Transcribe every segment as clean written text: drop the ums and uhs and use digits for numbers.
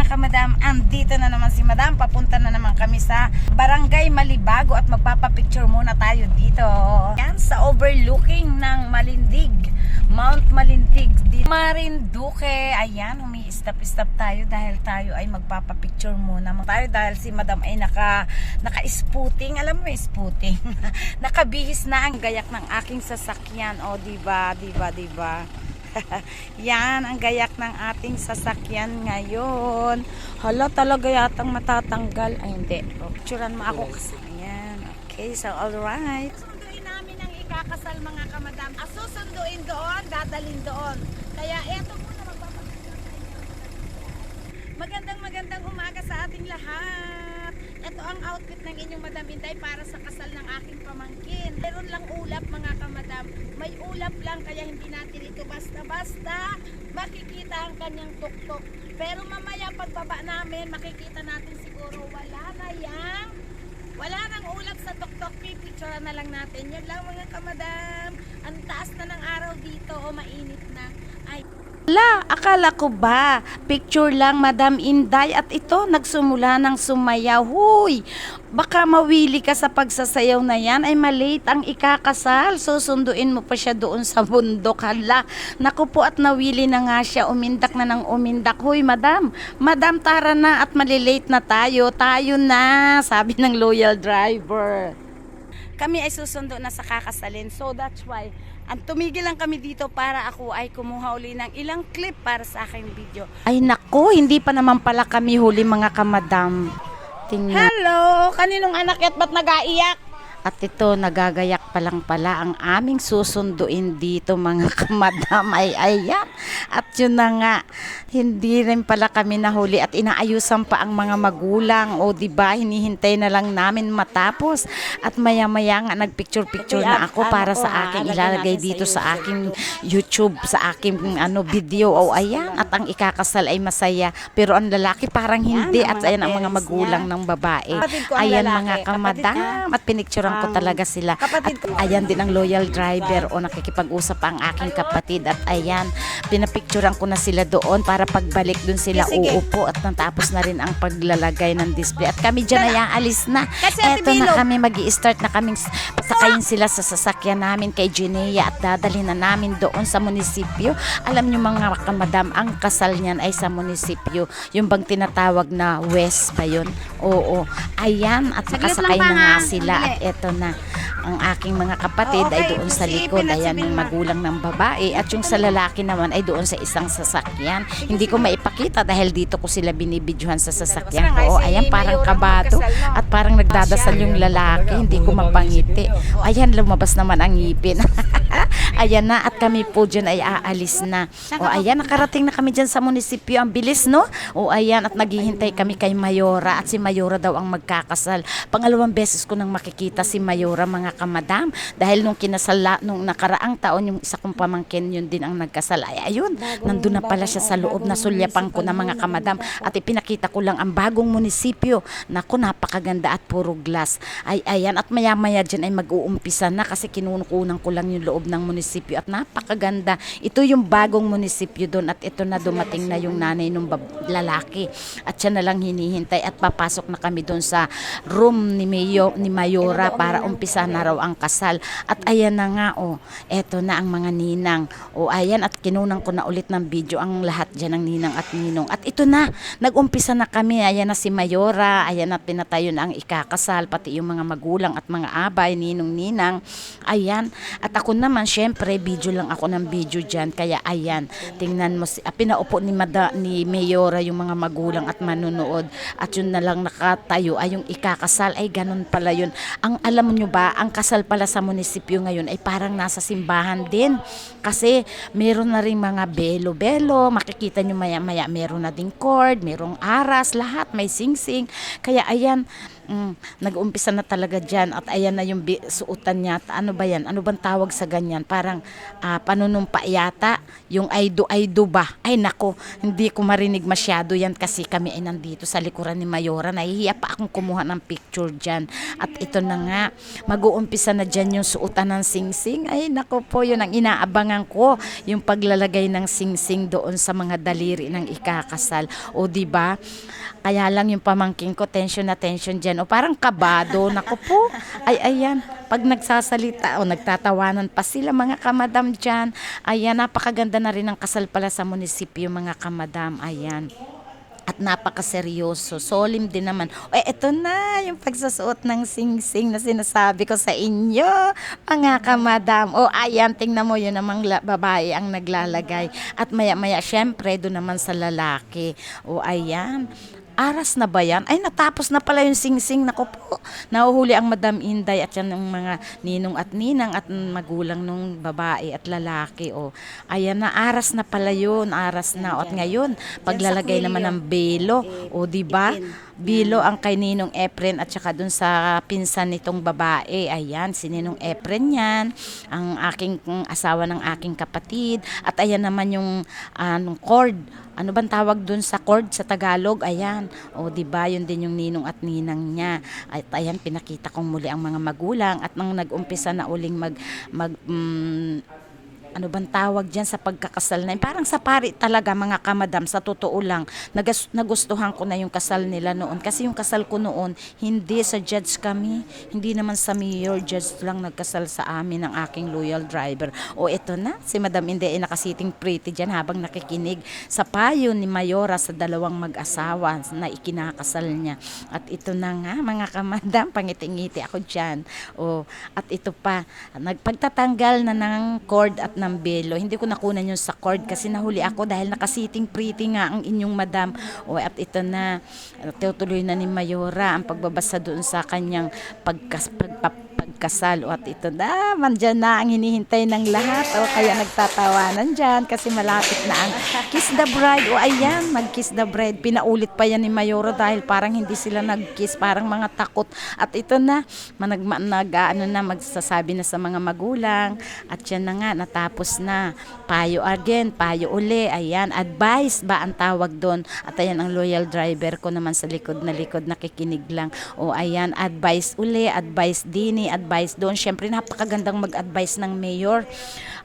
kamadam, andito na naman si madam. Papunta na naman kami sa Barangay Malibago at magpapapicture muna tayo dito. Yan, sa overlooking ng Malindig, Mount Malindig, Marinduque. Ayan, umi-stop-stop tayo dahil tayo ay magpapapicture muna tayo dahil si madam ay naka-spooting. Alam mo, spooting. Nakabihis na ang gayak ng aking sasakyan. O, diba? Yan ang gayak ng ating sasakyan ngayon. Hala, talaga yatang matatanggal. Ay, hindi. Picturean mo ako. Ayan. Okay, so alright. Susunduin namin ang ikakasal mga kamadam. Susunduin doon, dadalhin doon. Kaya eto muna magpapapicture sa inyo. Magandang umaga sa ating lahat. Ito ang outfit ng inyong Madam Inday para sa kasal ng aking pamangkin. Meron lang ulap mga kamadam. May ulap lang kaya hindi natin ito basta-basta makikita ang kanyang tuktok. Pero mamaya pagbaba namin makikita natin siguro wala nang ulap sa tuktok. Picture na lang natin. Yun lang mga kamadam. Ang taas na ng araw dito o mainit na. Ay, akala ko ba picture lang Madam Inday at ito nagsumula ng sumayaw. Huy, baka mawili ka sa pagsasayaw na yan. Ay malate ang ikakasal. Susunduin mo pa siya doon sa bundok. Hala, naku po at nawili na nga siya. Umindak na ng umindak. Huy, madam, tara na at malilate na tayo. Tayo na, sabi ng loyal driver. Kami ay susundo na sa kakasalin. So that's why tumigil lang kami dito para ako ay kumuha uli ng ilang clip para sa aking video. Ay nako, hindi pa naman pala kami huli mga kamadam. Tingnan. Hello! Kaninong anak at ba't nag-aiyak? At ito, nagagayak pa lang pala ang aming susunduin dito mga kamadam. Ay ayan. At yun na nga, hindi rin pala kami nahuli at inaayusan pa ang mga magulang. O diba, hinihintay na lang namin matapos. At maya-maya nga nagpicture-picture na ako para sa aking ilalagay dito sa aking YouTube, sa aking video. O ayan, at ang ikakasal ay masaya. Pero ang lalaki parang hindi. At ayan ang mga magulang ng babae. Ayan mga kamadam. At pinicture ko talaga sila. At ayan din ang loyal driver o nakikipag-usap ang aking kapatid. At ayan, pinapicturean ko na sila doon para pagbalik doon sila uupo at natapos na rin ang paglalagay ng display. At kami dyan ay aalis na. Eto na kami, mag-i-start na kaming pasakayin sila sa sasakyan namin kay Ginea at dadalhin na namin doon sa munisipyo. Alam nyo mga kamadam, ang kasal niyan ay sa munisipyo. Yung bang tinatawag na West ba yun? Oo. Ayan, at nakasakay na nga sila. At eto na, ang aking mga kapatid ay doon sa likod. Ayan yung magulang ng babae. At yung sa lalaki naman ay doon sa isang sasakyan. Hindi ko maipakita dahil dito ko sila binibidyohan sa sasakyan ko. Ayan, parang kabado. At parang nagdadasal yung lalaki. Hindi ko mapangiti. Ayan, lumabas naman ang ngipin. Ayan na, at kami po dyan ay aalis na. O ayan, nakarating na kami dyan sa munisipyo. Ang bilis, no? O ayan, at naghihintay kami kay Mayora. At si Mayora daw ang magkakasal. Pangalawang beses ko nang makikita si Mayora mga kamadam. Dahil nung nung nakaraang taon, yung isa kong pamangkin, yun din ang nagkasal. Ay ayun, nandun na pala siya sa loob. Nasulyapan ko na mga kamadam. At ipinakita ko lang ang bagong munisipyo. Naku, napakaganda at puro glass. Ay ayan, at maya-maya dyan ay mag-uumpisa na kasi kinukunan ko lang yung loob ng munisipyo at napakaganda. Ito yung bagong munisipyo doon at ito na dumating na yung nanay ng lalaki at siya na lang hinihintay at papasok na kami doon sa room ni Mayora para umpisa na raw ang kasal. At ayan na nga, eto na ang mga ninang. Ayan, at kinunan ko na ulit ng video ang lahat dyan ng ninang at ninong. At ito na, nag-umpisa na kami. Ayan na si Mayora, ayan na pinatayo na ang ikakasal, pati yung mga magulang at mga abay, ninong-ninang. Ayan, at ako naman syempre video lang ako ng video dyan, kaya ayan, tingnan mo, pinaupo ni Mayora yung mga magulang at manunood, at yun na lang nakatayo ay yung ikakasal. Ay ganun pala yun. Ang alam nyo ba, ang kasal pala sa munisipyo ngayon ay parang nasa simbahan din, kasi meron na rin mga belo-belo, makikita nyo maya-maya, meron na ding cord, merong aras, lahat may sing-sing. Kaya ayan, Nag-umpisa na talaga dyan at ayan na yung suotan niya. Ano ba yan? Ano bang tawag sa ganyan? Parang panunumpa yata. Yung aido-aido ba? Ay nako, hindi ko marinig masyado yan kasi kami ay nandito sa likuran ni Mayora. Nahihiya pa akong kumuha ng picture dyan. At ito na nga, mag-uumpisa na dyan yung suotan ng singsing. Ay nako po, yun ang inaabangan ko. Yung paglalagay ng singsing doon sa mga daliri ng ikakasal. O di ba? Kaya lang yung pamangking ko, tension na tension dyan. O parang kabado, naku po. Ay, ayan, pag nagsasalita o nagtatawanan pa sila mga kamadam dyan. Ayan, napakaganda na rin ang kasal pala sa munisipyo mga kamadam. Ayan. At napakaseryoso, solemn din naman. Eto na yung pagsusuot ng singsing na sinasabi ko sa inyo, mga kamadam. Ayan, tingnan mo yun namang babae ang naglalagay. At maya-maya, syempre, doon naman sa lalaki. Ayan. Aras na ba yan? Ay, natapos na pala yung singsing. Naku po, nahuhuli ang Madam Inday at yan ng mga ninong at ninang at magulang nung babae at lalaki. Ayan na, aras na pala yun. Aras na. At ngayon, paglalagay naman ng belo. Di ba? Bilo ang kay Ninong Efren at saka dun sa pinsan nitong babae. Ayan, si Ninong Efren yan. Ang aking asawa ng aking kapatid. At ayan naman yung cord. Ano bang tawag dun sa cord sa Tagalog? Ayan. Di ba? Yun din yung ninong at ninang niya. At ayan, pinakita kong muli ang mga magulang at nang nag-umpisa na uling ano bang tawag dyan sa pagkakasal na yun? Parang sa pari talaga mga kamadam, sa totoo lang, nagustuhan ko na yung kasal nila noon. Kasi yung kasal ko noon, hindi sa judge kami, hindi naman sa mayor, judge lang nagkasal sa amin ng aking loyal driver. Ito na, si Madam Inday ay nakasiting pretty dyan habang nakikinig sa payo ni Mayora sa dalawang mag-asawa na ikinakasal niya. At ito na nga mga kamadam, pangiti-ngiti ako dyan. At ito pa, nagpagtatanggal na ng cord at ng belo. Hindi ko nakunan yung sa cord kasi nahuli ako dahil nakasiting pretty nga ang inyong madam. At ito na, tutuloy na ni Mayora ang pagbabasa doon sa kanyang pagkasal. At ito na, mandyan na ang hinihintay ng lahat. Kaya nagtatawanan dyan kasi malapit na ang kiss the bride. Ayan, mag-kiss the bride. Pinaulit pa yan ni Mayora dahil parang hindi sila nag-kiss, parang mga takot. At ito na, magsasabi na sa mga magulang. At yan na nga, natapos na. Payo again, payo uli. Ayan, advice ba ang tawag doon? At ayan, ang loyal driver ko naman sa likod na likod, nakikinig lang. Ayan, advice uli, advice dini, advice doon. Siyempre, napakagandang mag-advise ng mayor.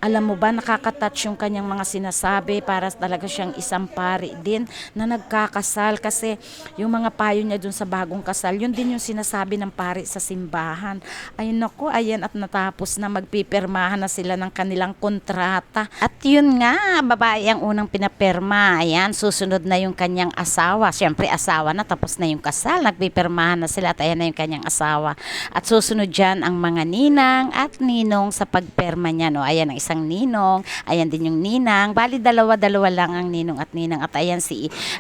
Alam mo ba, nakaka-touch yung kanyang mga sinasabi para talaga siyang isang pari din na nagkakasal kasi yung mga payo niya dun sa bagong kasal, yun din yung sinasabi ng pari sa simbahan. Ay naku, ayan at natapos na, magpipirmahan na sila ng kanilang kontrata. At yun nga, babae ang unang pinapirma. Ayan, susunod na yung kanyang asawa. Siyempre, asawa na, tapos na yung kasal. Nagpipirmahan na sila at ayan na yung kanyang asawa. At susunod dyan ang mga ninang at ninong sa pagpirma niya. Ayan ang isang ninong, ayan din yung ninang. Bali, dalawa lang ang ninong at ninang. At ayan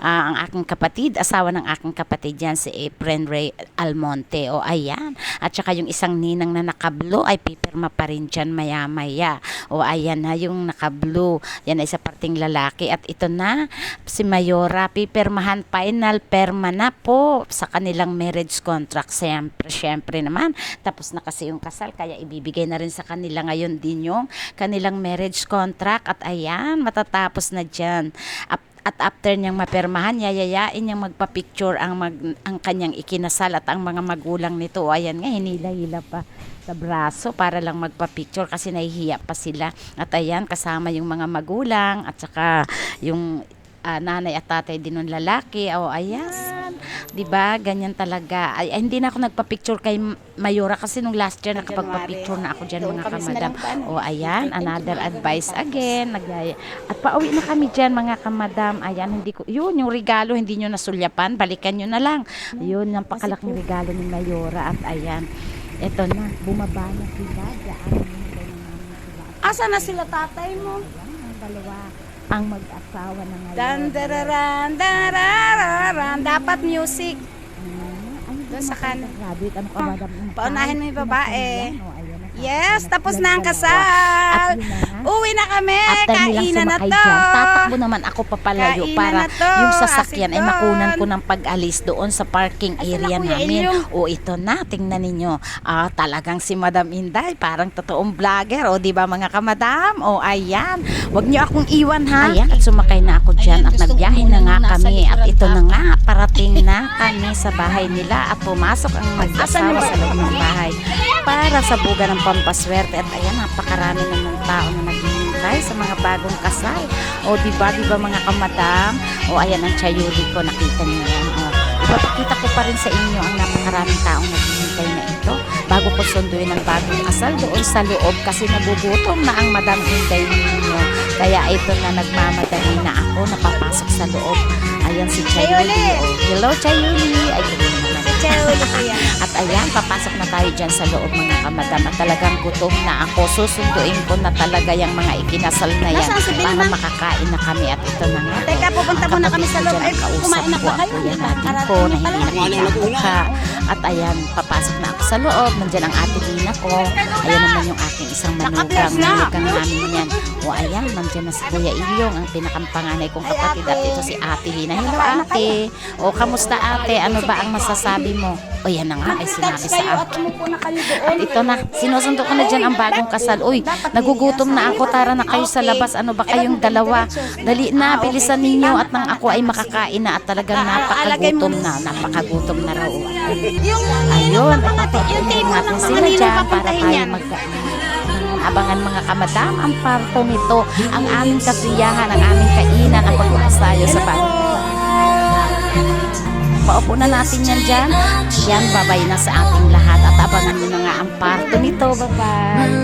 ang aking kapatid, asawa ng aking kapatid yan, si Efren Ray Almonte. Ayan. At saka yung isang ninang na nakablo ay pipirma pa rin dyan maya-maya. Ayan na yung nakablo. Yan ay sa parting lalaki. At ito na, si Mayora, pipirmahan, final perma na po sa kanilang marriage contract. Siyempre naman, tapos na kasi yung kasal, kaya ibibigay na rin sa kanila ngayon din yung kanilang marriage contract. At ayan, matatapos na dyan. At after niyang mapirmahan, yayayain niyang magpa-picture ang kanyang ikinasal at ang mga magulang nito. Ayan nga, hinila-hila pa sa braso para lang magpa-picture kasi nahihiya pa sila. At ayan, kasama yung mga magulang at saka yung nanay at tatay din ng lalaki. Ayan. 'Di ba? Ganyan talaga. Ay, hindi na ako nagpa-picture kay Mayora kasi nung last year nakapagpa-picture na ako diyan mga kamadam. Ayan, another advice again. At pauwi na kami diyan mga kamadam. Ayan, yun yung regalo hindi niyo nasulyapan, balikan niyo na lang. Yun yung pakalaking regalo ni Mayora. At ayan, eto na, bumaba na sila diyan. Asa na sila tatay mo? Ayan, ang dalawa ang mag-asawa na ngayon. Dan dararan, dapat music. Doon sa kanan. Grabe, ano ka madam? Paunahin mo yung babae. Yes, tapos na ang kasal. Uwi na kami. At dahil lang Kainan na sumakay to. dyan, tatakbo naman ako papalayo Kainan para na to. yung sasakyan ay Asin makunan doon. ko ng pag-alis doon sa parking Asan area na, Kuya namin. Ilyong? O ito na, tingnan ninyo. Talagang si Madam Inday, parang totoong vlogger. O di ba mga kamadam? O ayan, wag niyo akong iwan ha. Ayan, at sumakay na ako dyan at nagbiyahe na nga kami. At ito na nga, parating na kami sa bahay nila at pumasok ang mag-asawa sa loob ng bahay para sa buga ng pampaswerte. At ayan, napakarami na ng tao na naghihintay sa mga bagong kasal. O di ba mga kamadam? O ayan ang chayuli ko, nakita niyo yan. O, ipapakita ko pa rin sa inyo ang napakaraming taong naghihintay na ito bago ko sunduin ang bagong kasal doon sa loob kasi nagugutom na ang Madam Inday ninyo. Kaya ito na, nagmamadali na ako, napapasok sa loob. Ayan si Chayuli. Chayuli! O, hello Chayuli! Ay, ganun naman. Chayuli ko yan. At ayan, papasok na tayo dyan sa loob mga kamadam. At talagang gutom na ako. Susunduin ko na talaga yung mga ikinasal na yan Nasaan si para Vilma? makakain na kami. At ito na nga. Teka, pupunta Ang muna kami sa loob. kapatid Eh, ko dyan, kumain na kausap ba ko kayo? ang kuya Di ba? natin Karating ko na na pala. hindi nakita ang mukha. At ayan, papasok na ako sa loob. Nandyan ang ate Lina ko. Ayan naman yung aking isang manugang. Manugang namin yan. O ayan, nandyan na si Kuya Ilyong, ang pinakapanganay kong kapatid. At ito si ate Lina. Hello ate. O kamusta ate? Ano ba ang masasabi mo? O yan na nga ay sinabi sa Kayo akin. at umupo na kayo doon. At ito na, sinusundo ko na dyan ang bagong kasal. Uy, nagugutom na ako. Tara na kayo sa labas. Ano ba kayong dalawa? Dali na, bilisan ninyo at nang ako ay makakain na at talagang napakagutom na. Napakagutom na raw. Yung Ayun, at yung papapunin table natin ng sila kanino dyan para papuntahin tayo yan? abangan mga kamadam ang parto nito, ang aming kasiyahan, ang aming kainan, ang pagpapasayo sa bagong. Paupo na natin yan dyan. Yan, babay na sa ating lahat at abangan nyo na nga ang parto nito. Bye-bye.